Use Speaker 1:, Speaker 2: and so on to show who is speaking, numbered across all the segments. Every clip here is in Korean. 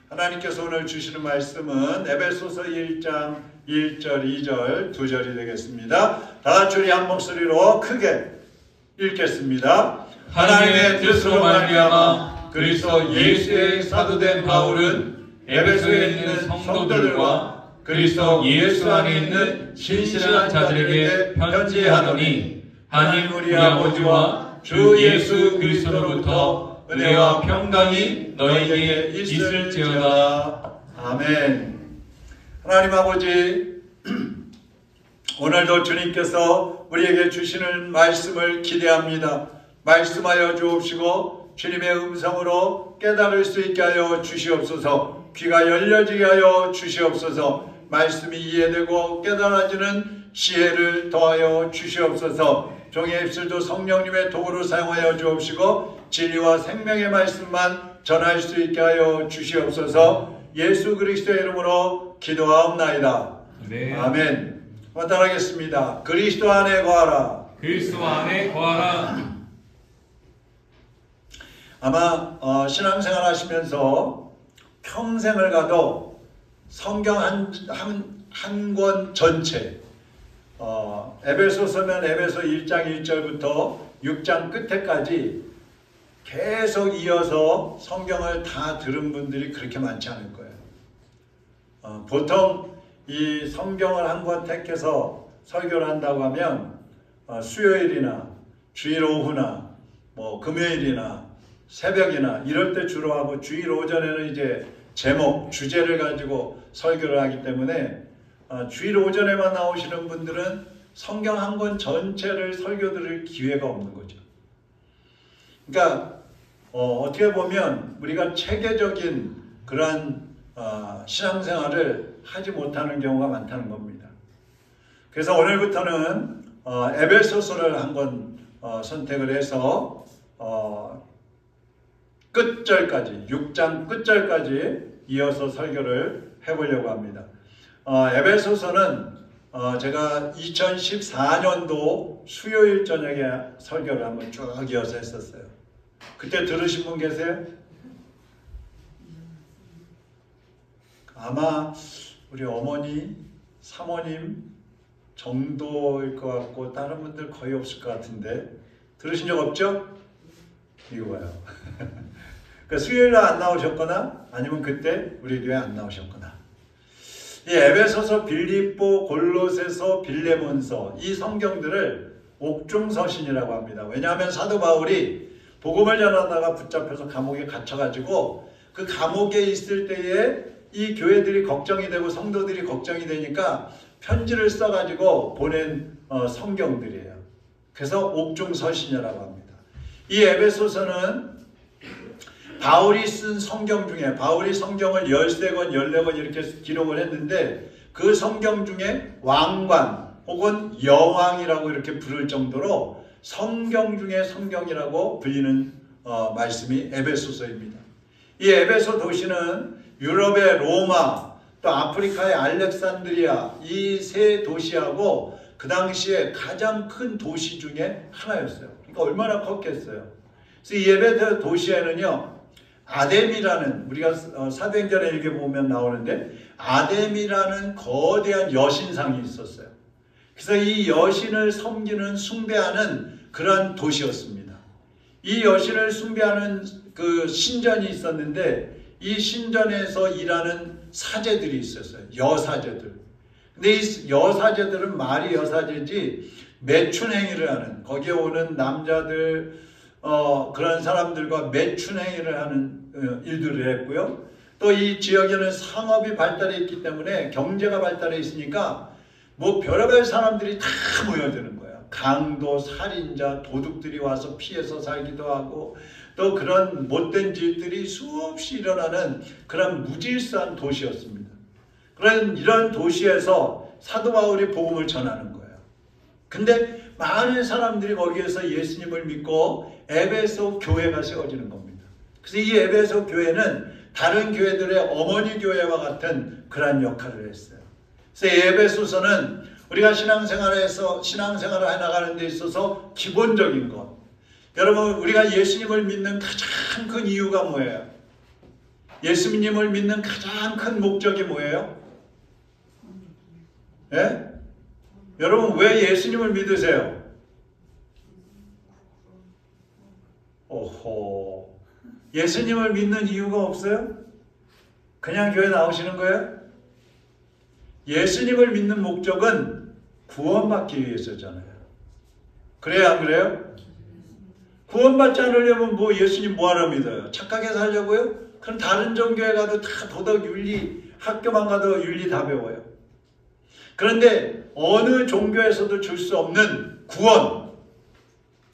Speaker 1: 하나님께서 오늘 주시는 말씀은 에베소서 1장 1절, 2절, 2절이 되겠습니다. 다 같이 우리 한 목소리로 크게 읽겠습니다.
Speaker 2: 하나님의 뜻으로 말미암아 그리스도 예수의 사도된 바울은 에베소에 있는 성도들과 그리스도 예수 안에 있는 신실한 자들에게 편지하노니 하나님 우리 아버지와 주 예수 그리스도로부터 은혜와 평강이 너희에게 있을지어다.
Speaker 1: 아멘. 하나님 아버지, 오늘도 주님께서 우리에게 주시는 말씀을 기대합니다. 말씀하여 주옵시고 주님의 음성으로 깨달을 수 있게 하여 주시옵소서. 귀가 열려지게 하여 주시옵소서. 말씀이 이해되고 깨달아지는 지혜를 더하여 주시옵소서. 종의 입술도 성령님의 도구로 사용하여 주옵시고 진리와 생명의 말씀만 전할 수 있게 하여 주시옵소서. 예수 그리스도의 이름으로 기도하옵나이다.
Speaker 2: 네.
Speaker 1: 아멘. 따라하겠습니다. 그리스도 안에 거하라.
Speaker 2: 그리스도 안에 거하라.
Speaker 1: 아마 신앙생활 하시면서 평생을 가도 성경 한 권 전체, 에베소서면 에베소 1장 1절부터 6장 끝에까지 계속 이어서 성경을 다 들은 분들이 그렇게 많지 않을 거예요. 보통 이 성경을 한 권 택해서 설교를 한다고 하면 수요일이나 주일 오후나 뭐 금요일이나 새벽이나 이럴 때 주로 하고, 주일 오전에는 이제 제목, 주제를 가지고 설교를 하기 때문에 주일 오전에만 나오시는 분들은 성경 한 권 전체를 설교 들을 기회가 없는 거죠. 그러니까 어떻게 보면 우리가 체계적인 그러한 신앙생활을 하지 못하는 경우가 많다는 겁니다. 그래서 오늘부터는 에베소서를 한 권 선택을 해서 끝절까지, 6장 끝절까지 이어서 설교를 해보려고 합니다. 에베소서는 제가 2014년도 수요일 저녁에 설교를 한번 쭉 이어서 했었어요. 그때 들으신 분 계세요? 아마 우리 어머니, 사모님 정도일 것 같고 다른 분들 거의 없을 것 같은데 들으신 적 없죠? 이거 봐요. 그러니까 수요일날 안 나오셨거나 아니면 그때 우리 교회 안 나오셨거나. 이 에베소서, 빌립보, 골로새서, 빌레몬서 이 성경들을 옥중서신이라고 합니다. 왜냐하면 사도 바울이 복음을 전하다가 붙잡혀서 감옥에 갇혀가지고 그 감옥에 있을 때에 이 교회들이 걱정이 되고 성도들이 걱정이 되니까 편지를 써가지고 보낸 성경들이에요. 그래서 옥중서신이라고 합니다. 이 에베소서는 바울이 쓴 성경 중에, 바울이 성경을 13권, 14권 이렇게 기록을 했는데 그 성경 중에 왕관 혹은 여왕이라고 이렇게 부를 정도로 성경 중에 성경이라고 불리는 말씀이 에베소서입니다. 이 에베소 도시는 유럽의 로마, 또 아프리카의 알렉산드리아 이 세 도시하고 그 당시에 가장 큰 도시 중에 하나였어요. 그러니까 얼마나 컸겠어요. 그래서 이 에베소 도시에는요, 아뎀이라는, 우리가 사도행전에 이렇게 보면 나오는데 아뎀이라는 거대한 여신상이 있었어요. 그래서 이 여신을 섬기는, 숭배하는 그러한 도시였습니다. 이 여신을 숭배하는 그 신전이 있었는데 이 신전에서 일하는 사제들이 있었어요. 여사제들. 근데 이 여사제들은 말이 여사제지 매춘행위를 하는, 거기에 오는 남자들 그런 사람들과 매춘행위를 하는 일들을 했고요. 또 이 지역에는 상업이 발달해 있기 때문에, 경제가 발달해 있으니까 뭐 별의별 사람들이 다 모여드는 거예요. 강도, 살인자, 도둑들이 와서 피해서 살기도 하고, 또 그런 못된 짓들이 수없이 일어나는 그런 무질서한 도시였습니다. 그런 이런 도시에서 사도 바울이 복음을 전하는 거예요. 근데 많은 사람들이 거기에서 예수님을 믿고 에베소 교회가 세워지는 겁니다. 그래서 이 에베소 교회는 다른 교회들의 어머니 교회와 같은 그런 역할을 했어요. 그래서 이 에베소서는 우리가 신앙생활을 해나가는 데 있어서 기본적인 것. 여러분, 우리가 예수님을 믿는 가장 큰 이유가 뭐예요? 예수님을 믿는 가장 큰 목적이 뭐예요? 예? 여러분 왜 예수님을 믿으세요? 오호, 예수님을 믿는 이유가 없어요? 그냥 교회 나오시는 거예요? 예수님을 믿는 목적은 구원받기 위해서잖아요. 그래요, 안 그래요? 구원받지 않으려면 뭐 예수님 뭐하러 믿어요? 착하게 살려고요? 그럼 다른 종교에 가도 다 도덕, 윤리, 학교만 가도 윤리 다 배워요. 그런데 어느 종교에서도 줄 수 없는 구원,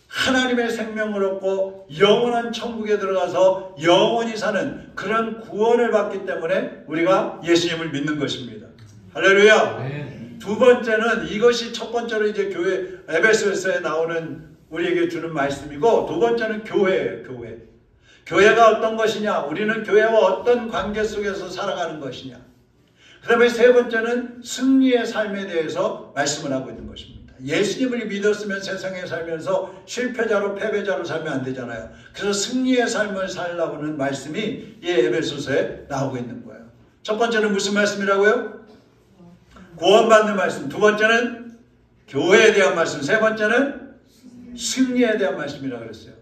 Speaker 1: 하나님의 생명을 얻고 영원한 천국에 들어가서 영원히 사는 그런 구원을 받기 때문에 우리가 예수님을 믿는 것입니다. 할렐루야.
Speaker 2: 네.
Speaker 1: 두 번째는 이것이 첫 번째로 이제 교회 에베소서에 나오는 우리에게 주는 말씀이고, 두 번째는 교회예요. 교회가 어떤 것이냐, 우리는 교회와 어떤 관계 속에서 살아가는 것이냐, 그 다음에 세 번째는 승리의 삶에 대해서 말씀을 하고 있는 것입니다. 예수님을 믿었으면 세상에 살면서 실패자로 패배자로 살면 안 되잖아요. 그래서 승리의 삶을 살라고 하는 말씀이 이 에베소서에 나오고 있는 거예요. 첫 번째는 무슨 말씀이라고요? 구원받는 말씀. 두 번째는 교회에 대한 말씀. 세 번째는 승리에 대한 말씀이라고 그랬어요.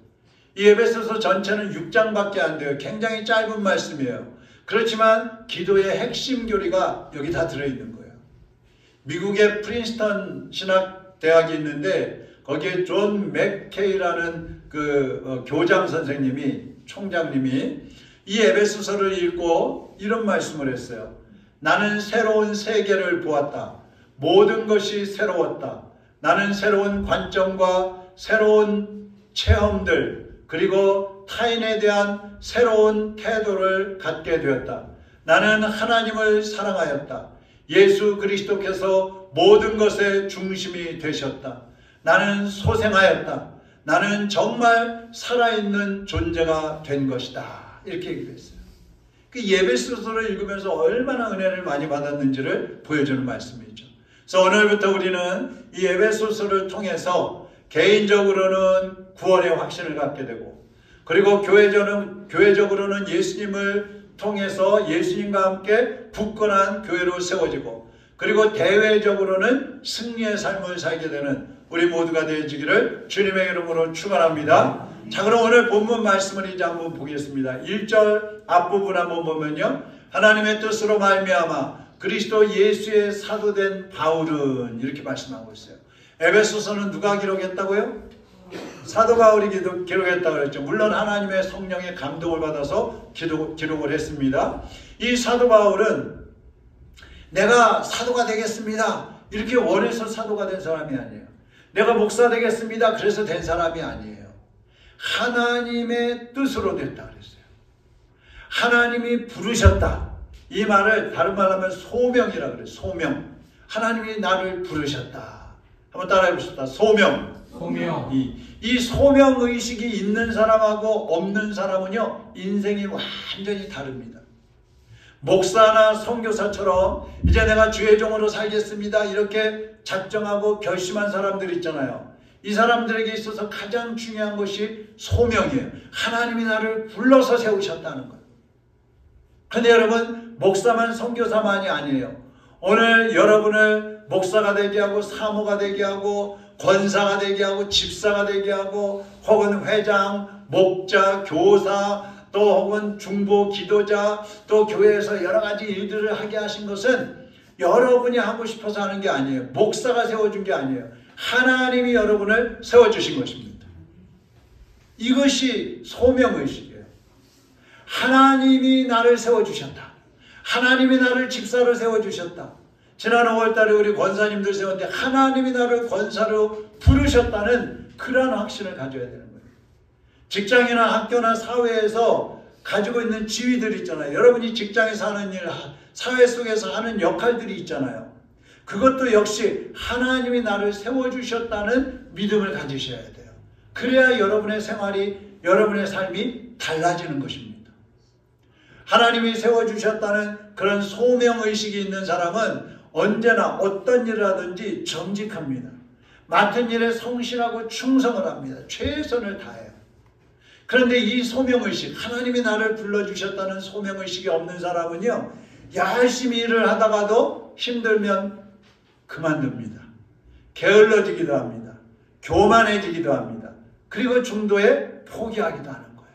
Speaker 1: 이 에베소서 전체는 6장밖에 안 돼요. 굉장히 짧은 말씀이에요. 그렇지만 기도의 핵심 교리가 여기 다 들어있는 거예요. 미국의 프린스턴 신학대학이 있는데 거기에 존 맥케이라는 그 교장 선생님이, 총장님이 이 에베소서를 읽고 이런 말씀을 했어요. 나는 새로운 세계를 보았다. 모든 것이 새로웠다. 나는 새로운 관점과 새로운 체험들, 그리고 타인에 대한 새로운 태도를 갖게 되었다. 나는 하나님을 사랑하였다. 예수 그리스도께서 모든 것의 중심이 되셨다. 나는 소생하였다. 나는 정말 살아있는 존재가 된 것이다. 이렇게 얘기를 했어요. 그 에베소서를 읽으면서 얼마나 은혜를 많이 받았는지를 보여주는 말씀이죠. 그래서 오늘부터 우리는 이 에베소서를 통해서 개인적으로는 구원의 확신을 갖게 되고, 그리고 교회적으로는 예수님을 통해서 예수님과 함께 굳건한 교회로 세워지고, 그리고 대외적으로는 승리의 삶을 살게 되는 우리 모두가 되어지기를 주님의 이름으로 축원합니다. 자, 그럼 오늘 본문 말씀을 이제 한번 보겠습니다. 1절 앞부분 한번 보면요, 하나님의 뜻으로 말미암아 그리스도 예수의 사도된 바울은, 이렇게 말씀하고 있어요. 에베소서는 누가 기록했다고요? 사도 바울이 기록했다고 그랬죠. 물론 하나님의 성령의 감동을 받아서 기록을 했습니다. 이 사도 바울은 내가 사도가 되겠습니다, 이렇게 원해서 사도가 된 사람이 아니에요. 내가 목사 되겠습니다, 그래서 된 사람이 아니에요. 하나님의 뜻으로 됐다 그랬어요. 하나님이 부르셨다. 이 말을 다른 말로 하면 소명이라고 그래요. 소명. 하나님이 나를 부르셨다. 한번 따라해 보십시다. 소명. 이 소명의식이 있는 사람하고 없는 사람은요, 인생이 완전히 다릅니다. 목사나 선교사처럼 이제 내가 주의 종으로 살겠습니다, 이렇게 작정하고 결심한 사람들 있잖아요. 이 사람들에게 있어서 가장 중요한 것이 소명이에요. 하나님이 나를 불러서 세우셨다는 거예요. 그런데 여러분, 목사만 선교사만이 아니에요. 오늘 여러분을 목사가 되게 하고 사모가 되게 하고 권사가 되게 하고 집사가 되게 하고 혹은 회장, 목자, 교사, 또 혹은 중보 기도자, 또 교회에서 여러 가지 일들을 하게 하신 것은 여러분이 하고 싶어서 하는 게 아니에요. 목사가 세워준 게 아니에요. 하나님이 여러분을 세워주신 것입니다. 이것이 소명의식이에요. 하나님이 나를 세워주셨다. 하나님이 나를 집사로 세워주셨다. 지난 5월달에 우리 권사님들 세웠는데 하나님이 나를 권사로 부르셨다는 그러한 확신을 가져야 되는 거예요. 직장이나 학교나 사회에서 가지고 있는 지위들 있잖아요. 여러분이 직장에서 하는 일, 사회 속에서 하는 역할들이 있잖아요. 그것도 역시 하나님이 나를 세워주셨다는 믿음을 가지셔야 돼요. 그래야 여러분의 생활이, 여러분의 삶이 달라지는 것입니다. 하나님이 세워주셨다는 그런 소명의식이 있는 사람은 언제나 어떤 일을 하든지 정직합니다. 맡은 일에 성실하고 충성을 합니다. 최선을 다해요. 그런데 이 소명의식, 하나님이 나를 불러주셨다는 소명의식이 없는 사람은요, 열심히 일을 하다가도 힘들면 그만둡니다. 게을러지기도 합니다. 교만해지기도 합니다. 그리고 중도에 포기하기도 하는 거예요.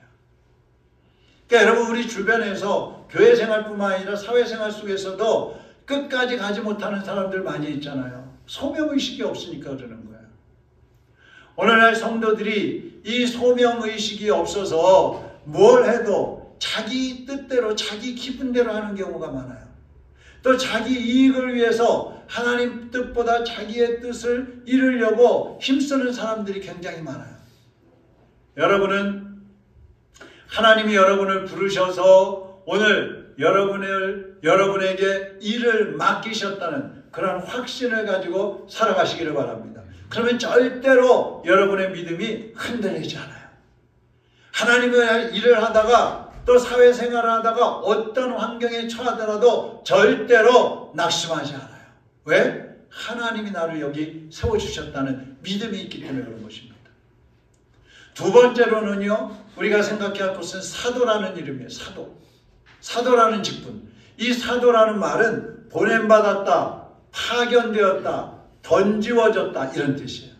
Speaker 1: 그러니까 여러분, 우리 주변에서 교회 생활뿐만 아니라 사회생활 속에서도 끝까지 가지 못하는 사람들 많이 있잖아요. 소명의식이 없으니까 그러는 거예요. 오늘날 성도들이 이 소명의식이 없어서 뭘 해도 자기 뜻대로 자기 기분대로 하는 경우가 많아요. 또 자기 이익을 위해서 하나님 뜻보다 자기의 뜻을 이루려고 힘쓰는 사람들이 굉장히 많아요. 여러분은 하나님이 여러분을 부르셔서 오늘 여러분에게 일을 맡기셨다는 그런 확신을 가지고 살아가시기를 바랍니다. 그러면 절대로 여러분의 믿음이 흔들리지 않아요. 하나님의 일을 하다가 또 사회생활을 하다가 어떤 환경에 처하더라도 절대로 낙심하지 않아요. 왜? 하나님이 나를 여기 세워주셨다는 믿음이 있기 때문에 그런 것입니다. 두 번째로는요, 우리가 생각해야 할 것은 사도라는 이름이에요. 사도라는 직분. 이 사도라는 말은 보냄받았다, 파견되었다, 던지워졌다, 이런 뜻이에요.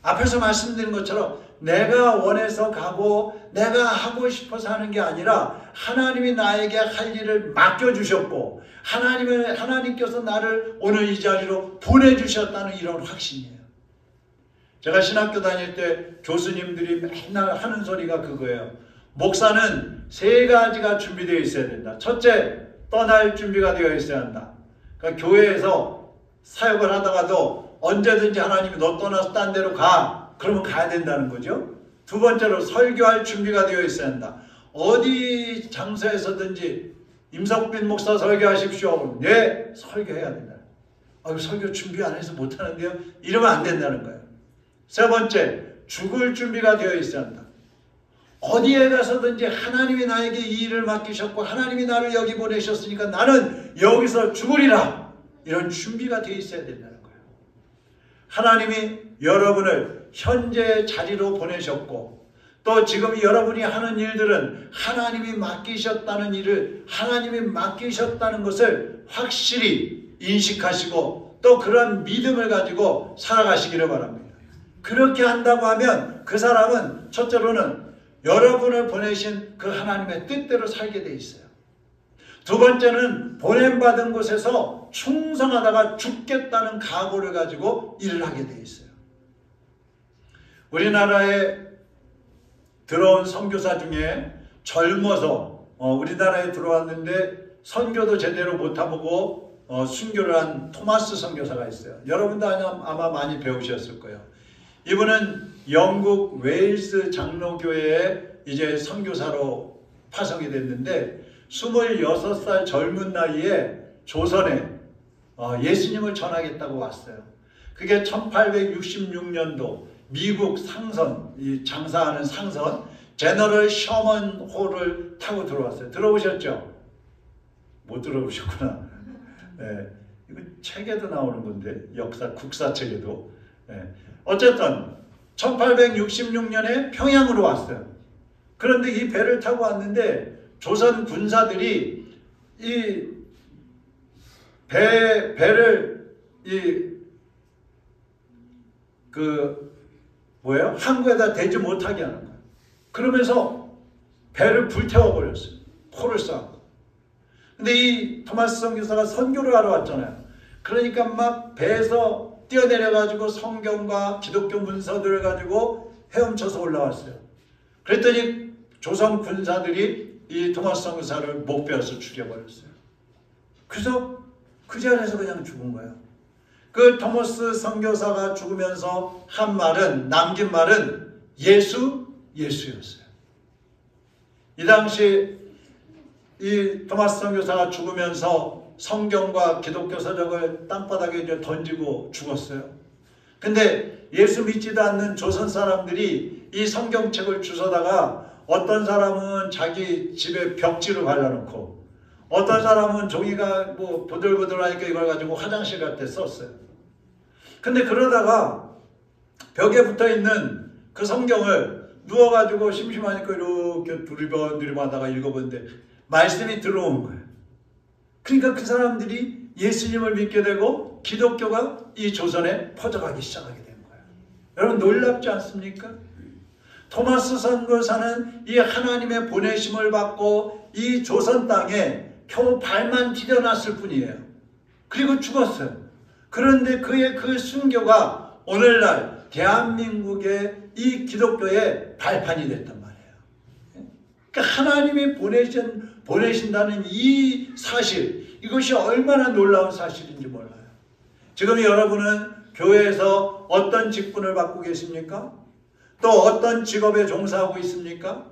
Speaker 1: 앞에서 말씀드린 것처럼 내가 원해서 가고 내가 하고 싶어서 하는 게 아니라 하나님이 나에게 할 일을 맡겨주셨고 하나님께서 나를 오늘 이 자리로 보내주셨다는 이런 확신이에요. 제가 신학교 다닐 때 교수님들이 맨날 하는 소리가 그거예요. 목사는 세 가지가 준비되어 있어야 된다. 첫째, 떠날 준비가 되어 있어야 한다. 그러니까 교회에서 사역을 하다가도 언제든지 하나님이 너 떠나서 딴 데로 가. 그러면 가야 된다는 거죠. 두 번째로 설교할 준비가 되어 있어야 한다. 어디 장소에서든지 임석빈 목사 설교하십시오. 네, 설교해야 된다. 설교 준비 안 해서 못하는데요. 이러면 안 된다는 거예요. 세 번째, 죽을 준비가 되어 있어야 한다. 어디에 가서든지 하나님이 나에게 이 일을 맡기셨고 하나님이 나를 여기 보내셨으니까 나는 여기서 죽으리라. 이런 준비가 되어 있어야 된다는 거예요. 하나님이 여러분을 현재의 자리로 보내셨고 또 지금 여러분이 하는 일들은 하나님이 맡기셨다는 일을 하나님이 맡기셨다는 것을 확실히 인식하시고 또 그런 믿음을 가지고 살아가시기를 바랍니다. 그렇게 한다고 하면 그 사람은 첫째로는 여러분을 보내신 그 하나님의 뜻대로 살게 돼 있어요. 두 번째는 보냄받은 곳에서 충성하다가 죽겠다는 각오를 가지고 일을 하게 돼 있어요. 우리나라에 들어온 선교사 중에 젊어서 우리나라에 들어왔는데 선교도 제대로 못해보고 순교를 한 토마스 선교사가 있어요. 여러분도 아마 많이 배우셨을 거예요. 이분은 영국 웨일스 장로교회에 이제 선교사로 파송이 됐는데 26살 젊은 나이에 조선에 예수님을 전하겠다고 왔어요. 그게 1866년도 미국 상선, 장사하는 상선 제너럴 셔먼 호를 타고 들어왔어요. 들어보셨죠? 못 들어보셨구나. 네, 이거 책에도 나오는 건데 국사책에도. 네. 어쨌든 1866년에 평양으로 왔어요. 그런데 이 배를 타고 왔는데 조선 군사들이 이 배를 항구에다 대지 못하게 하는 거예요. 그러면서 배를 불태워 버렸어요. 포를 쏘고. 근데 이 토마스 선교사가 선교를 하러 왔잖아요. 그러니까 막 배에서 뛰어내려 가지고 성경과 기독교 문서들을 가지고 헤엄쳐서 올라왔어요. 그랬더니 조선 군사들이 이 토마스 선교사를 목베어서 죽여버렸어요. 그래서 그 자리에서 그냥 죽은 거예요. 그 토마스 선교사가 죽으면서 남긴 말은 예수였어요. 이 당시 이 토마스 선교사가 죽으면서 성경과 기독교 서적을 땅바닥에 이제 던지고 죽었어요. 근데 예수 믿지도 않는 조선 사람들이 이 성경책을 주워다가 어떤 사람은 자기 집에 벽지로 발라놓고 어떤 사람은 종이가 보들보들하니까 이걸 가지고 화장실 갈 때 썼어요. 근데 그러다가 벽에 붙어있는 그 성경을 누워가지고 심심하니까 이렇게 두리번두리번 읽어보는데 말씀이 들어온 거예요. 그러니까 그 사람들이 예수님을 믿게 되고 기독교가 이 조선에 퍼져가기 시작하게 된 거예요. 여러분 놀랍지 않습니까? 토마스 선교사는 이 하나님의 보내심을 받고 이 조선 땅에 겨우 발만 디뎌놨을 뿐이에요. 그리고 죽었어요. 그런데 그의 그 순교가 오늘날 대한민국의 이 기독교의 발판이 됐단 말이에요. 그러니까 하나님이 보내신다는 이 사실, 이것이 얼마나 놀라운 사실인지 몰라요. 지금 여러분은 교회에서 어떤 직분을 받고 계십니까? 또 어떤 직업에 종사하고 있습니까?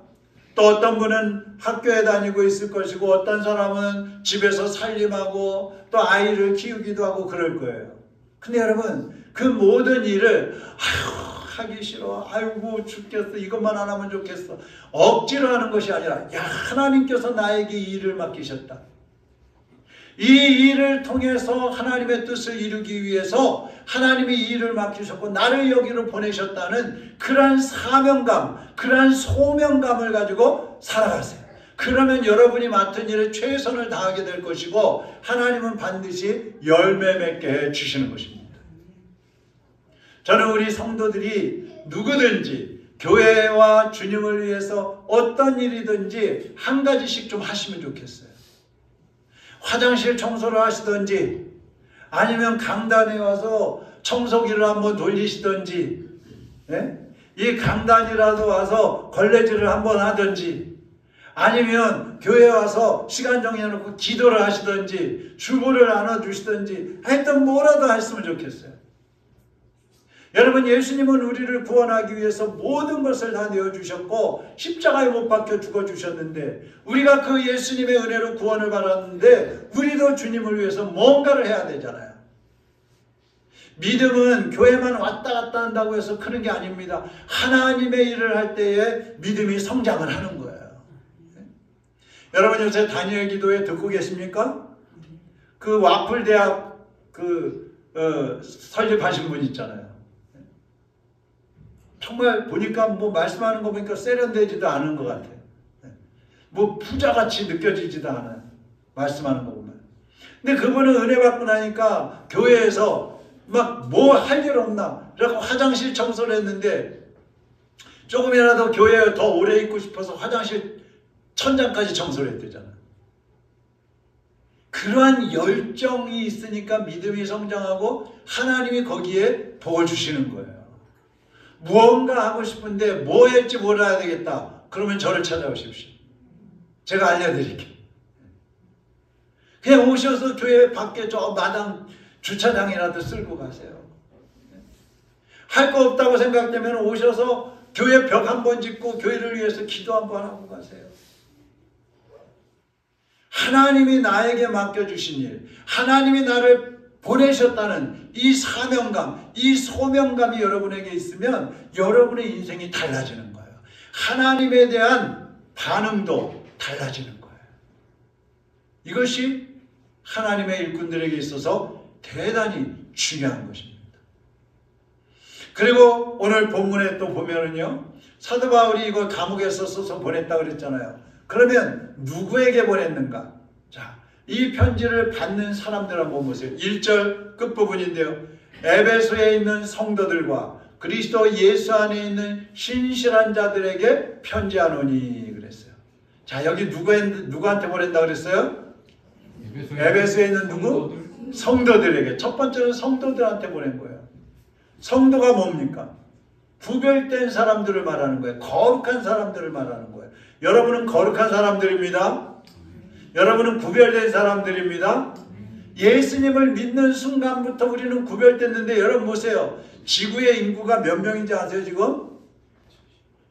Speaker 1: 또 어떤 분은 학교에 다니고 있을 것이고 어떤 사람은 집에서 살림하고 또 아이를 키우기도 하고 그럴 거예요. 근데 여러분 그 모든 일을 하기 싫어, 아이고 죽겠어, 이것만 안 하면 좋겠어, 억지로 하는 것이 아니라 하나님께서 나에게 이 일을 맡기셨다. 이 일을 통해서 하나님의 뜻을 이루기 위해서 하나님이 이 일을 맡기셨고 나를 여기로 보내셨다는 그러한 사명감, 그러한 소명감을 가지고 살아가세요. 그러면 여러분이 맡은 일에 최선을 다하게 될 것이고 하나님은 반드시 열매 맺게 해주시는 것입니다. 저는 우리 성도들이 누구든지 교회와 주님을 위해서 어떤 일이든지 한 가지씩 좀 하시면 좋겠어요. 화장실 청소를 하시든지 아니면 강단에 와서 청소기를 한번 돌리시든지, 이 강단이라도 와서 걸레질을 한번 하든지 아니면 교회에 와서 시간 정해놓고 기도를 하시든지 주보를 나눠주시든지 하여튼 뭐라도 했으면 좋겠어요. 여러분 예수님은 우리를 구원하기 위해서 모든 것을 다 내어주셨고 십자가에 못 박혀 죽어주셨는데 우리가 그 예수님의 은혜로 구원을 받았는데 우리도 주님을 위해서 뭔가를 해야 되잖아요. 믿음은 교회만 왔다 갔다 한다고 해서 크는 게 아닙니다. 하나님의 일을 할 때에 믿음이 성장을 하는 거예요. 여러분 요새 다니엘 기도회 듣고 계십니까? 그 와플 대학 설립하신 분 있잖아요. 정말 보니까 뭐 말씀하는 거 보니까 세련되지도 않은 것 같아요. 뭐 부자같이 느껴지지도 않아요. 말씀하는 거 보면. 근데 그분은 은혜 받고 나니까 교회에서 막 뭐 할 일 없나? 그래서 화장실 청소를 했는데 조금이라도 교회에 더 오래 있고 싶어서 화장실 천장까지 청소를 했대잖아요. 그러한 열정이 있으니까 믿음이 성장하고 하나님이 거기에 도와주시는 거예요. 무언가 하고 싶은데 뭐 할지 몰라야 되겠다. 그러면 저를 찾아오십시오. 제가 알려드릴게요. 그냥 오셔서 교회 밖에 저 마당 주차장이라도 쓸고 가세요. 할 거 없다고 생각되면 오셔서 교회 벽 한번 짓고 교회를 위해서 기도 한번 하고 가세요. 하나님이 나에게 맡겨주신 일, 하나님이 나를 보내셨다는 이 사명감, 이 소명감이 여러분에게 있으면 여러분의 인생이 달라지는 거예요. 하나님에 대한 반응도 달라지는 거예요. 이것이 하나님의 일꾼들에게 있어서 대단히 중요한 것입니다. 그리고 오늘 본문에 또 보면은요, 사도 바울이 이걸 감옥에서 써서 보냈다고 그랬잖아요. 그러면 누구에게 보냈는가? 자, 이 편지를 받는 사람들 한번 보세요. 1절 끝부분인데요. 에베소에 있는 성도들과 그리스도 예수 안에 있는 신실한 자들에게 편지하노니 그랬어요. 자, 여기 누구한테 보낸다 그랬어요? 에베소에 있는 누구? 성도들에게. 첫 번째는 성도들한테 보낸 거예요. 성도가 뭡니까? 구별된 사람들을 말하는 거예요. 거룩한 사람들을 말하는 거예요. 여러분은 거룩한 사람들입니다. 여러분은 구별된 사람들입니다. 예수님을 믿는 순간부터 우리는 구별됐는데 여러분 보세요. 지구의 인구가 몇 명인지 아세요 지금?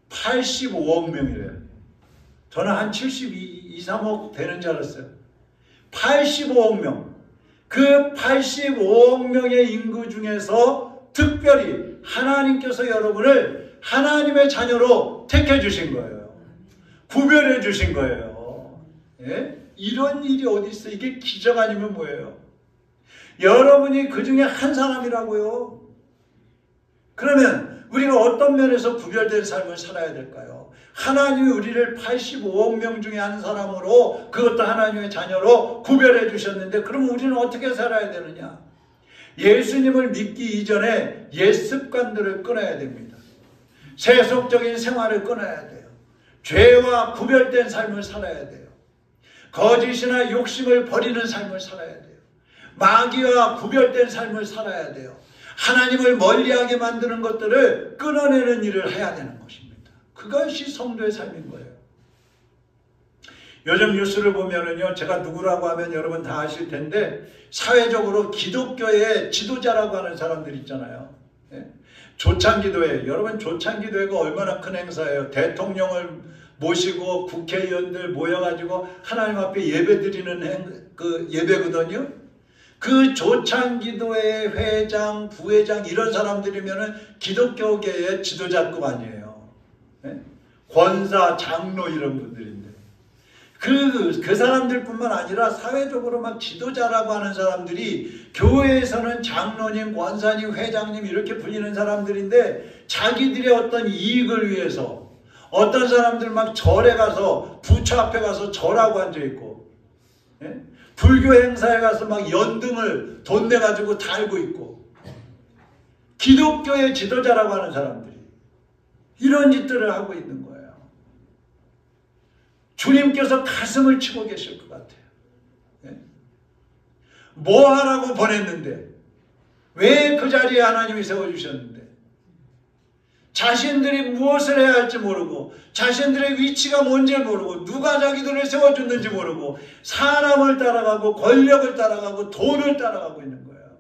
Speaker 1: 85억 명이래요. 저는 한 72, 3억 되는 줄 알았어요. 85억 명. 그 85억 명의 인구 중에서 특별히 하나님께서 여러분을 하나님의 자녀로 택해 주신 거예요. 구별해 주신 거예요. 예? 이런 일이 어디 있어? 이게 기적 아니면 뭐예요? 여러분이 그 중에 한 사람이라고요. 그러면 우리가 어떤 면에서 구별된 삶을 살아야 될까요? 하나님이 우리를 85억 명 중에 한 사람으로, 그것도 하나님의 자녀로 구별해 주셨는데, 그럼 우리는 어떻게 살아야 되느냐? 예수님을 믿기 이전에 옛 습관들을 끊어야 됩니다. 세속적인 생활을 끊어야 돼요. 죄와 구별된 삶을 살아야 돼요. 거짓이나 욕심을 버리는 삶을 살아야 돼요. 마귀와 구별된 삶을 살아야 돼요. 하나님을 멀리하게 만드는 것들을 끊어내는 일을 해야 되는 것입니다. 그것이 성도의 삶인 거예요. 요즘 뉴스를 보면은요, 제가 누구라고 하면 여러분 다 아실 텐데, 사회적으로 기독교의 지도자라고 하는 사람들 있잖아요. 조창기도회, 여러분 조창기도회가 얼마나 큰 행사예요. 대통령을 모시고 국회의원들 모여가지고 하나님 앞에 예배드리는 그 예배거든요. 그 조창기도회 회장, 부회장 이런 사람들이면은 기독교계의 지도자급 아니에요. 권사, 장로 이런 분들인데 그 사람들뿐만 아니라 사회적으로 막 지도자라고 하는 사람들이 교회에서는 장로님, 권사님, 회장님 이렇게 불리는 사람들인데 자기들의 어떤 이익을 위해서 어떤 사람들 막 절에 가서 부처 앞에 가서 절하고 앉아있고, 불교 행사에 가서 막 연등을 돈 내가지고 달고 있고, 기독교의 지도자라고 하는 사람들이 이런 짓들을 하고 있는 거예요. 주님께서 가슴을 치고 계실 것 같아요. 뭐 하라고 보냈는데, 왜 그 자리에 하나님이 세워주셨는데, 자신들이 무엇을 해야 할지 모르고, 자신들의 위치가 뭔지 모르고, 누가 자기들을 세워줬는지 모르고, 사람을 따라가고, 권력을 따라가고, 돈을 따라가고 있는 거예요.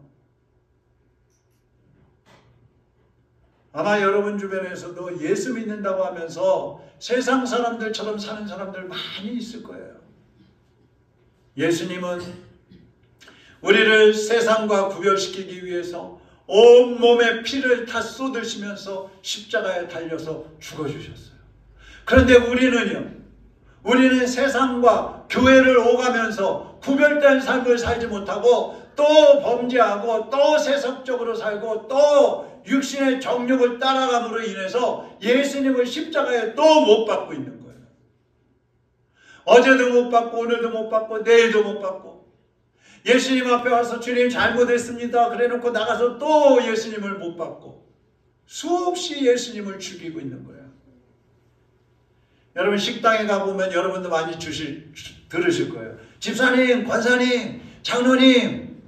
Speaker 1: 아마 여러분 주변에서도 예수 믿는다고 하면서 세상 사람들처럼 사는 사람들 많이 있을 거예요. 예수님은 우리를 세상과 구별시키기 위해서 온몸에 피를 다 쏟으시면서 십자가에 달려서 죽어주셨어요. 그런데 우리는 세상과 교회를 오가면서 구별된 삶을 살지 못하고 또 범죄하고 또 세속적으로 살고 또 육신의 정욕을 따라감으로 인해서 예수님을 십자가에 또 못 받고 있는 거예요. 어제도 못 받고 오늘도 못 받고 내일도 못 받고, 예수님 앞에 와서 주님 잘못했습니다 그래 놓고 나가서 또 예수님을 못 받고 수없이 예수님을 죽이고 있는 거예요. 여러분 식당에 가보면 여러분도 많이 들으실 거예요. 집사님, 권사님, 장로님.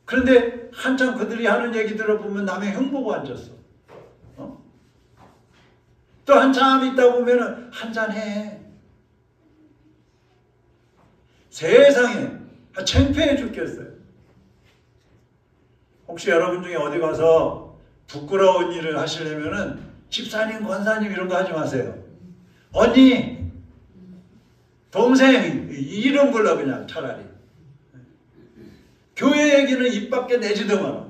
Speaker 1: 그런데 한참 그들이 하는 얘기 들어보면 남의 형 보고 앉았어. 또 한참 있다 보면 한잔해. 세상에 창피해 죽겠어요. 혹시 여러분 중에 어디 가서 부끄러운 일을 하시려면은 집사님, 권사님 이런 거 하지 마세요. 언니, 동생 이름 불러 그냥 차라리. 교회 얘기는 입 밖에 내지도 마라.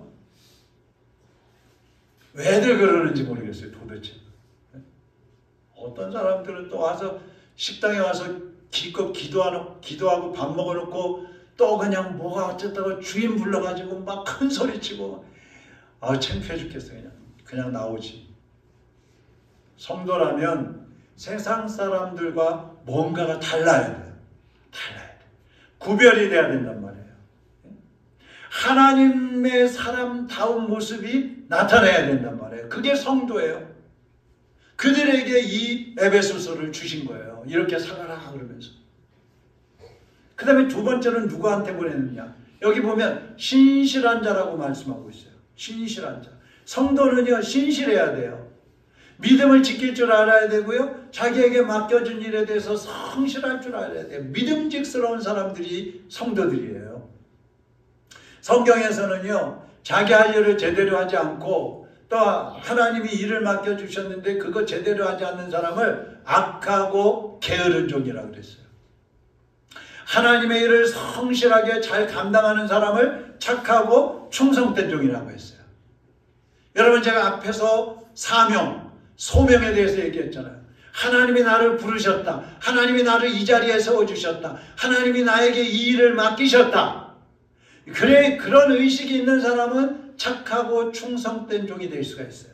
Speaker 1: 왜들 그러는지 모르겠어요, 도대체. 어떤 사람들은 또 와서 식당에 와서 기껏 기도하고 밥 먹어놓고 또 그냥 뭐가 어쨌다고 주인 불러가지고 막 큰 소리치고, 창피해 죽겠어요. 그냥 나오지. 성도라면 세상 사람들과 뭔가가 달라야 돼요. 달라야 돼. 구별이 돼야 된단 말이에요. 하나님의 사람다운 모습이 나타나야 된단 말이에요. 그게 성도예요. 그들에게 이 에베소서를 주신 거예요. 이렇게 살아라 그러면서. 그 다음에 두 번째는 누구한테 보냈느냐. 여기 보면 신실한 자라고 말씀하고 있어요. 신실한 자. 성도는요 신실해야 돼요. 믿음을 지킬 줄 알아야 되고요. 자기에게 맡겨준 일에 대해서 성실할 줄 알아야 돼요. 믿음직스러운 사람들이 성도들이에요. 성경에서는요. 자기 할 일을 제대로 하지 않고 또 하나님이 일을 맡겨주셨는데 그거 제대로 하지 않는 사람을 악하고 게으른 종이라고 그랬어요. 하나님의 일을 성실하게 잘 감당하는 사람을 착하고 충성된 종이라고 했어요. 여러분 제가 앞에서 사명, 소명에 대해서 얘기했잖아요. 하나님이 나를 부르셨다. 하나님이 나를 이 자리에 세워주셨다. 하나님이 나에게 이 일을 맡기셨다. 그래, 그런 의식이 있는 사람은 착하고 충성된 종이 될 수가 있어요.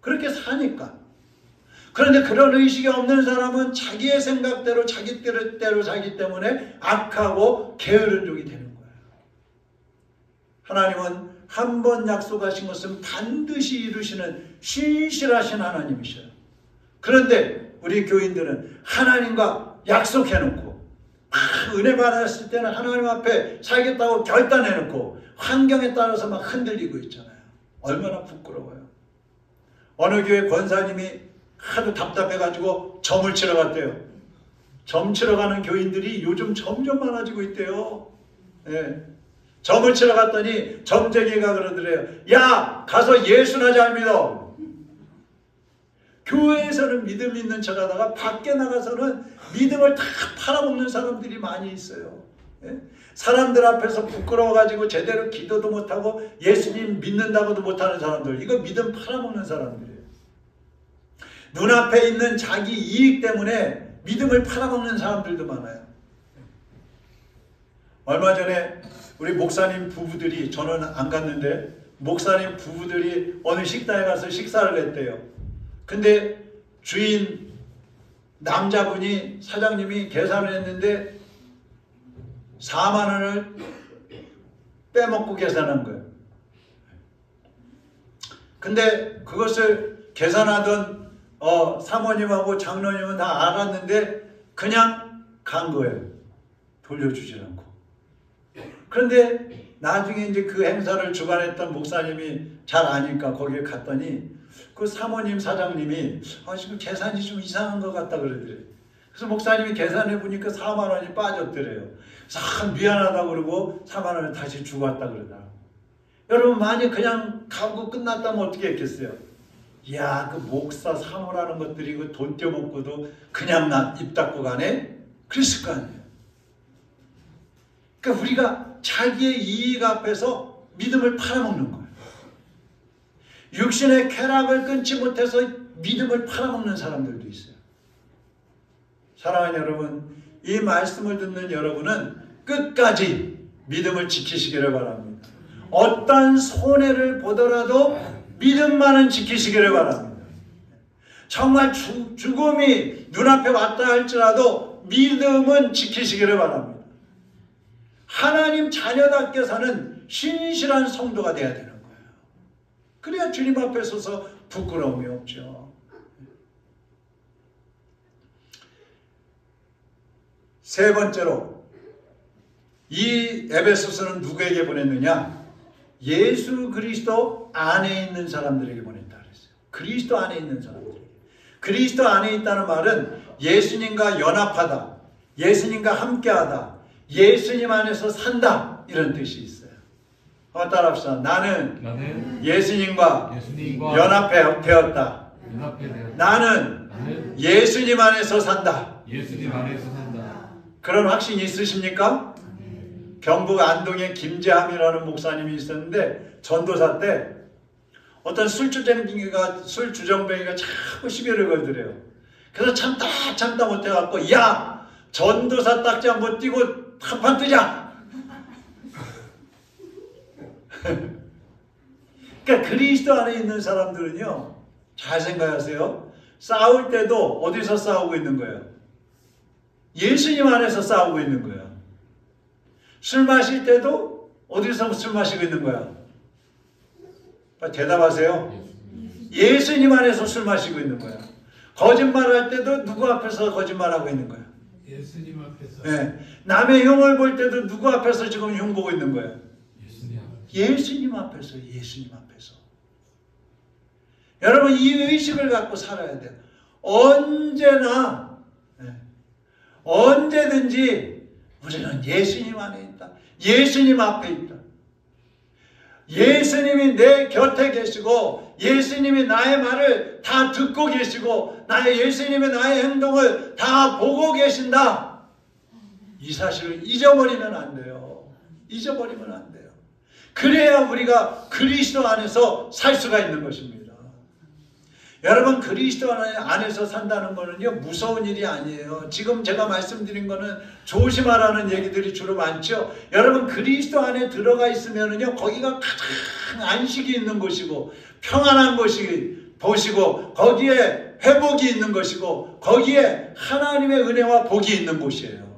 Speaker 1: 그렇게 사니까. 그런데 그런 의식이 없는 사람은 자기의 생각대로 자기 뜻대로 살기 때문에 악하고 게으른 종이 되는 거예요. 하나님은 한 번 약속하신 것은 반드시 이루시는 신실하신 하나님이셔요. 그런데 우리 교인들은 하나님과 약속해놓고 은혜 받았을 때는 하나님 앞에 살겠다고 결단해놓고 환경에 따라서 막 흔들리고 있잖아요. 얼마나 부끄러워요. 어느 교회 권사님이 하도 답답해가지고 점을 치러 갔대요. 점 치러 가는 교인들이 요즘 점점 많아지고 있대요. 예. 점을 치러 갔더니 점쟁이가 그러더래요. 야, 가서 예수나 잘 믿어. 교회에서는 믿음 있는 척 하다가 밖에 나가서는 믿음을 다 팔아먹는 사람들이 많이 있어요. 예? 사람들 앞에서 부끄러워가지고 제대로 기도도 못하고 예수님 믿는다고도 못하는 사람들, 이거 믿음 팔아먹는 사람들이에요. 눈앞에 있는 자기 이익 때문에 믿음을 팔아먹는 사람들도 많아요. 얼마 전에 우리 목사님 부부들이, 저는 안 갔는데 목사님 부부들이 어느 식당에 가서 식사를 했대요. 근데 주인 남자분이, 사장님이 계산을 했는데 4만 원을 빼먹고 계산한 거예요. 근데 그것을 계산하던 사모님하고 장로님은 다 알았는데 그냥 간 거예요. 돌려주지 않고. 그런데 나중에 이제 그 행사를 주관했던 목사님이 잘 아니까 거기에 갔더니 그 사모님 사장님이 지금 계산이 좀 이상한 것 같다 그러더래요. 그래서 목사님이 계산해 보니까 4만 원이 빠졌더래요. 그래서 미안하다고 그러고 4만 원을 다시 주고 왔다 그러더라고요. 여러분, 만약 그냥 가고 끝났다면 어떻게 했겠어요? 이야, 그 목사 사모라는 것들이 그 돈 떼먹고도 그냥 나 입 닫고 가네? 그랬을 거 아니에요. 그러니까 우리가 자기의 이익 앞에서 믿음을 팔아먹는 거예요. 육신의 쾌락을 끊지 못해서 믿음을 팔아먹는 사람들도 있어요. 사랑하는 여러분, 이 말씀을 듣는 여러분은 끝까지 믿음을 지키시기를 바랍니다. 어떤 손해를 보더라도 믿음만은 지키시기를 바랍니다. 정말 죽음이 눈앞에 왔다 할지라도 믿음은 지키시기를 바랍니다. 하나님 자녀답게 사는 신실한 성도가 되어야 되는 거예요. 그래야 주님 앞에 서서 부끄러움이 없죠. 세 번째로, 이 에베소서는 누구에게 보냈느냐? 예수 그리스도 안에 있는 사람들에게 보냈다 그랬어요. 그리스도 안에 있는 사람들에게. 그리스도 안에 있다는 말은 예수님과 연합하다, 예수님과 함께하다, 예수님 안에서 산다, 이런 뜻이 있어요. 따라합시다. 나는 예수님과 연합되었다. 나는 예수님 안에서 산다.
Speaker 2: 예수님 안에서 산다.
Speaker 1: 그런 확신이 있으십니까? 경북 안동에 김재함이라는 목사님이 있었는데, 전도사 때 어떤 술주정뱅이가 자꾸 시비를 걸더래요. 그래서 참다 못해갖고, 야, 전도사 딱지 한번 띄고 한판 뜨자. 그러니까 그리스도 안에 있는 사람들은요, 잘 생각하세요. 싸울 때도 어디서 싸우고 있는 거예요? 예수님 안에서 싸우고 있는 거예요. 술 마실 때도 어디서 술 마시고 있는 거야? 대답하세요. 예수님 안에서 술 마시고 있는 거야. 거짓말할 때도 누구 앞에서 거짓말하고 있는 거야?
Speaker 3: 예수님 앞에서.
Speaker 1: 네. 남의 흉을 볼 때도 누구 앞에서 지금 흉 보고 있는 거야?
Speaker 3: 예수님
Speaker 1: 앞에서. 예수님 앞에서. 여러분, 이 의식을 갖고 살아야 돼요. 언제나, 언제든지 우리는 예수님 안에 있다. 예수님 앞에 있다. 예수님이 내 곁에 계시고, 예수님이 나의 말을 다 듣고 계시고, 예수님이 나의 행동을 다 보고 계신다. 이 사실을 잊어버리면 안 돼요. 잊어버리면 안 돼요. 그래야 우리가 그리스도 안에서 살 수가 있는 것입니다. 여러분, 그리스도 안에서 산다는 거는요, 무서운 일이 아니에요. 지금 제가 말씀드린 거는 조심하라는 얘기들이 주로 많죠. 여러분, 그리스도 안에 들어가 있으면은요, 거기가 가장 안식이 있는 곳이고 평안한 곳이 보시고 거기에 회복이 있는 것이고 거기에 하나님의 은혜와 복이 있는 곳이에요.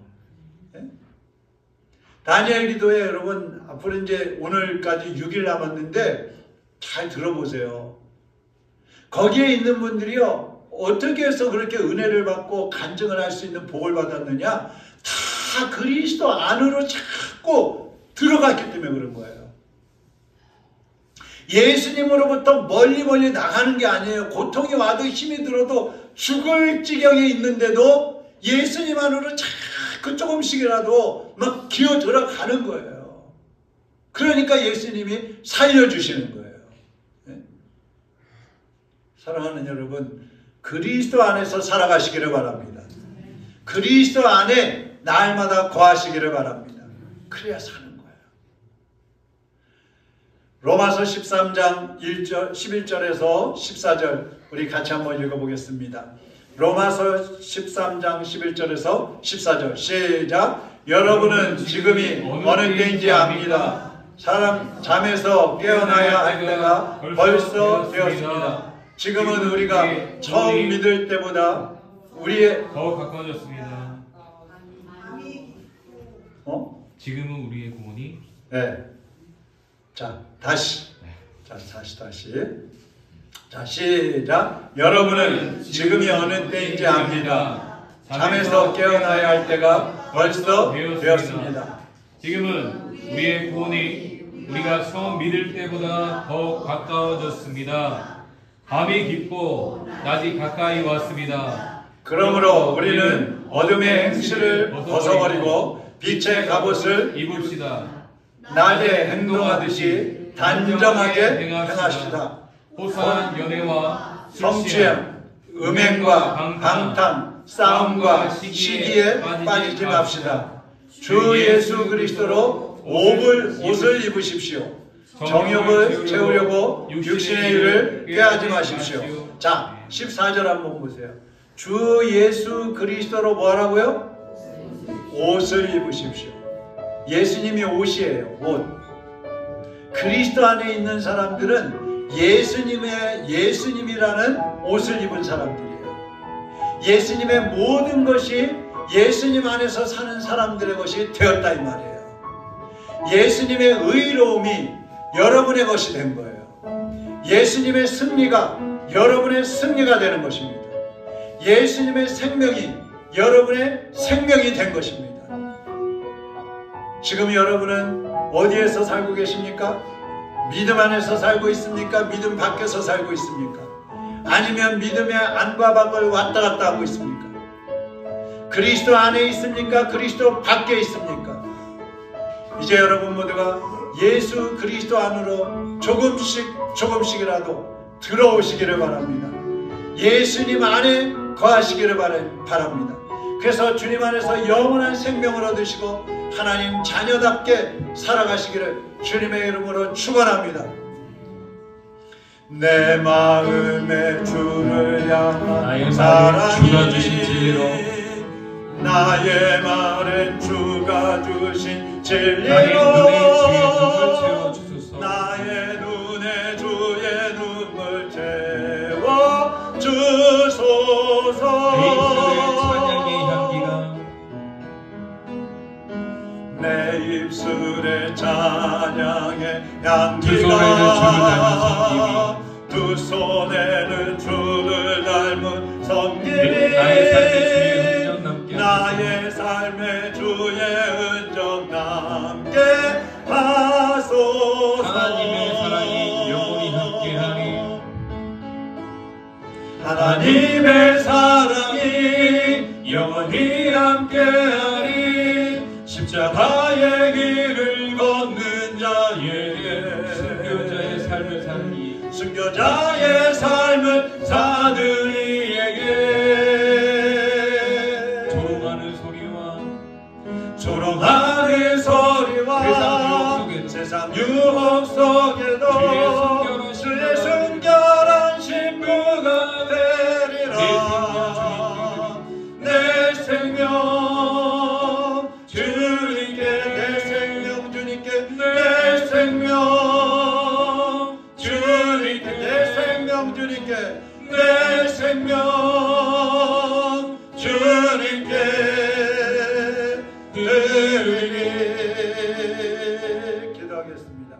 Speaker 1: 다니엘 기도에 여러분 앞으로 이제 오늘까지 6일 남았는데 잘 들어보세요. 거기에 있는 분들이요 어떻게 해서 그렇게 은혜를 받고 간증을 할 수 있는 복을 받았느냐? 다 그리스도 안으로 자꾸 들어갔기 때문에 그런 거예요. 예수님으로부터 멀리 나가는 게 아니에요. 고통이 와도 힘이 들어도 죽을 지경에 있는데도 예수님 안으로 자꾸 조금씩이라도 막 기어 들어가는 거예요. 그러니까 예수님이 살려주시는 거예요. 네? 사랑하는 여러분, 그리스도 안에서 살아가시기를 바랍니다. 그리스도 안에 날마다 거하시기를 바랍니다. 그래야 사는 거예요. 로마서 13장 11절에서 14절 우리 같이 한번 읽어보겠습니다. 로마서 13장 11절에서 14절 시작. 여러분은 지금이 어느 때인지 압니다. 사람 잠에서 깨어나야 할 때가 벌써 되었습니다. 지금은 우리가 처음 믿을 때보다 우리의
Speaker 2: 더 가까워졌습니다. 지금은 우리의 구원이
Speaker 1: 네. 자, 다시. 자, 시작. 여러분은 지금이 어느 때인지 압니다. 잠에서 깨어나야 할 때가 벌써 되었습니다.
Speaker 2: 지금은 우리의 구원이 우리가 처음 믿을 때보다 더 가까워졌습니다. 밤이 깊고 낮이 가까이 왔습니다.
Speaker 1: 그러므로 우리는 어둠의 행실을 벗어버리고 빛의 갑옷을
Speaker 2: 입읍시다.
Speaker 1: 낮에 행동하듯이 단정하게 행하시다.
Speaker 2: 호사한 연애와
Speaker 1: 성취함, 음행과 방탕, 싸움과 시기에 빠지지 맙시다. 주 예수 그리스도로 옷을 입으십시오. 정욕을 채우려고 육신의 일을 꾀하지 마십시오. 자, 14절 한번 보세요. 주 예수 그리스도로 뭐 하라고요? 옷을 입으십시오. 예수님이 옷이에요. 옷. 그리스도 안에 있는 사람들은 예수님이라는 옷을 입은 사람들이에요. 예수님의 모든 것이 예수님 안에서 사는 사람들의 것이 되었다 이 말이에요. 예수님의 의로움이 여러분의 것이 된 거예요. 예수님의 승리가 여러분의 승리가 되는 것입니다. 예수님의 생명이 여러분의 생명이 된 것입니다. 지금 여러분은 어디에서 살고 계십니까? 믿음 안에서 살고 있습니까? 믿음 밖에서 살고 있습니까? 아니면 믿음의 안과 밖을 왔다 갔다 하고 있습니까? 그리스도 안에 있습니까? 그리스도 밖에 있습니까? 이제 여러분 모두가 예수 그리스도 안으로 조금씩이라도 들어오시기를 바랍니다. 예수님 안에 거하시기를 바랍니다. 그래서 주님 안에서 영원한 생명을 얻으시고 하나님 자녀답게 살아가시기를 주님의 이름으로 축원합니다. 내 마음에 주를 향한 사랑이 나의 말엔 주가 주신 진리로 나의 눈에 주의 눈물 채워 주소서. 내 입술에 찬양의 향기가 두 손에는 주를 닮은 섬김이 나의 삶에 주의 은정 남게 하소서.
Speaker 2: 하나님의 사랑이 영원히 함께하니
Speaker 1: 하나님의 사랑이 영원히 함께하니 십자가의 길을 걷는 자에게
Speaker 2: 순교자의 삶을 사는
Speaker 1: 순교자의 삶을 사는 이에게 조롱하는 소리와 세상 유혹 속에도 주의 순결한 신부가 되리라. 내 생명 주님께 내 생명 주님께 내 생명 주님께 내 생명 주님께 되리. 기도하겠습니다.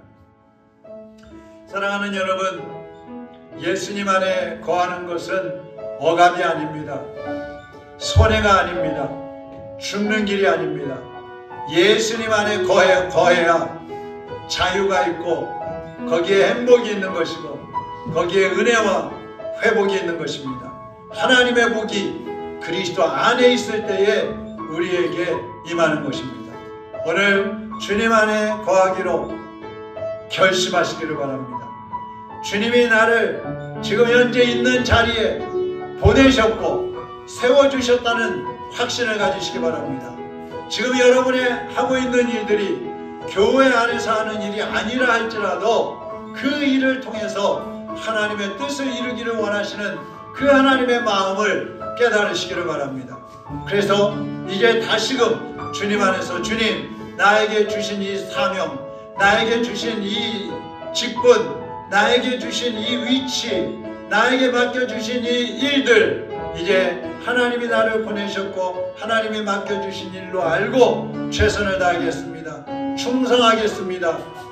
Speaker 1: 사랑하는 여러분, 예수님 안에 거하는 것은 억압이 아닙니다. 손해가 아닙니다. 죽는 길이 아닙니다. 예수님 안에 거해야 자유가 있고 거기에 행복이 있는 것이고 거기에 은혜와 회복이 있는 것입니다. 하나님의 복이 그리스도 안에 있을 때에 우리에게 임하는 것입니다. 오늘 주님 안에 거하기로 결심하시기를 바랍니다. 주님이 나를 지금 현재 있는 자리에 보내셨고 세워주셨다는 확신을 가지시기 바랍니다. 지금 여러분이 하고 있는 일들이 교회 안에서 하는 일이 아니라 할지라도 그 일을 통해서 하나님의 뜻을 이루기를 원하시는 그 하나님의 마음을 깨달으시기를 바랍니다. 그래서 이제 다시금 주님 안에서 주님, 나에게 주신 이 사명, 나에게 주신 이 직분, 나에게 주신 이 위치, 나에게 맡겨주신 이 일들, 이제 하나님이 나를 보내셨고 하나님이 맡겨주신 일로 알고 최선을 다하겠습니다. 충성하겠습니다.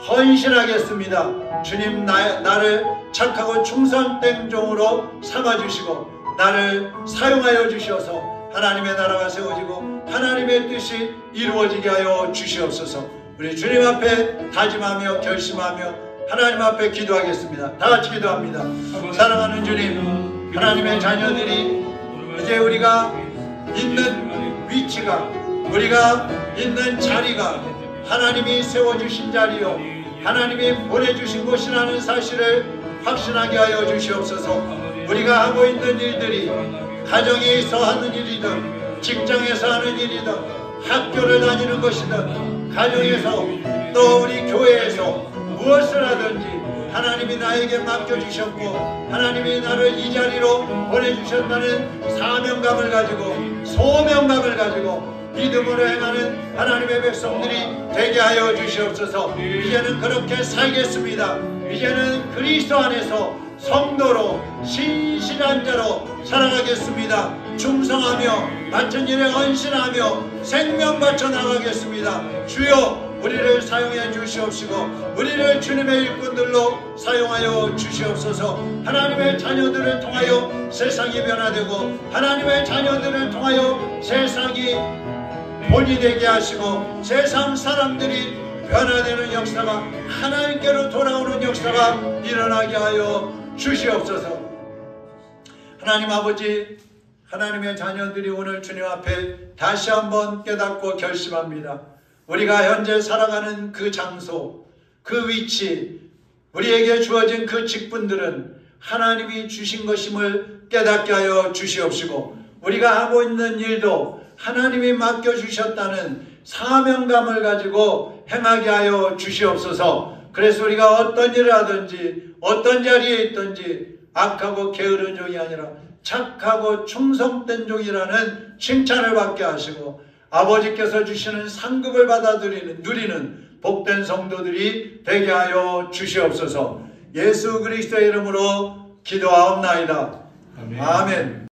Speaker 1: 헌신하겠습니다. 주님, 나를 착하고 충성된 종으로 삼아주시고 나를 사용하여 주셔서 하나님의 나라가 세워지고 하나님의 뜻이 이루어지게 하여 주시옵소서. 우리 주님 앞에 다짐하며 결심하며 하나님 앞에 기도하겠습니다. 다 같이 기도합니다. 사랑하는 주님, 하나님의 자녀들이 이제 우리가 있는 위치가, 우리가 있는 자리가 하나님이 세워주신 자리요 하나님이 보내주신 곳이라는 사실을 확신하게 하여 주시옵소서. 우리가 하고 있는 일들이 가정에서 하는 일이든 직장에서 하는 일이든 학교를 다니는 것이든 가정에서 또 우리 교회에서 무엇을 하든지 하나님이 나에게 맡겨주셨고 하나님이 나를 이 자리로 보내주셨다는 사명감을 가지고 소명감을 가지고 믿음으로 행하는 하나님의 백성들이 되게 하여 주시옵소서. 이제는 그렇게 살겠습니다. 이제는 그리스도 안에서 성도로 신실한 자로 살아가겠습니다. 충성하며 맡은 일에 헌신하며 생명 바쳐 나가겠습니다. 주여, 우리를 사용해 주시옵시고 우리를 주님의 일꾼들로 사용하여 주시옵소서. 하나님의 자녀들을 통하여 세상이 변화되고 하나님의 자녀들을 통하여 세상이 본이 되게 하시고 세상 사람들이 변화되는 역사가 하나님께로 돌아오는 역사가 일어나게 하여 주시옵소서. 하나님 아버지, 하나님의 자녀들이 오늘 주님 앞에 다시 한번 깨닫고 결심합니다. 우리가 현재 살아가는 그 장소, 그 위치, 우리에게 주어진 그 직분들은 하나님이 주신 것임을 깨닫게 하여 주시옵시고 우리가 하고 있는 일도 하나님이 맡겨주셨다는 사명감을 가지고 행하게 하여 주시옵소서. 그래서 우리가 어떤 일을 하든지 어떤 자리에 있든지 악하고 게으른 종이 아니라 착하고 충성된 종이라는 칭찬을 받게 하시고 아버지께서 주시는 상급을 누리는 복된 성도들이 되게 하여 주시옵소서. 예수 그리스도의 이름으로 기도하옵나이다. 아멘.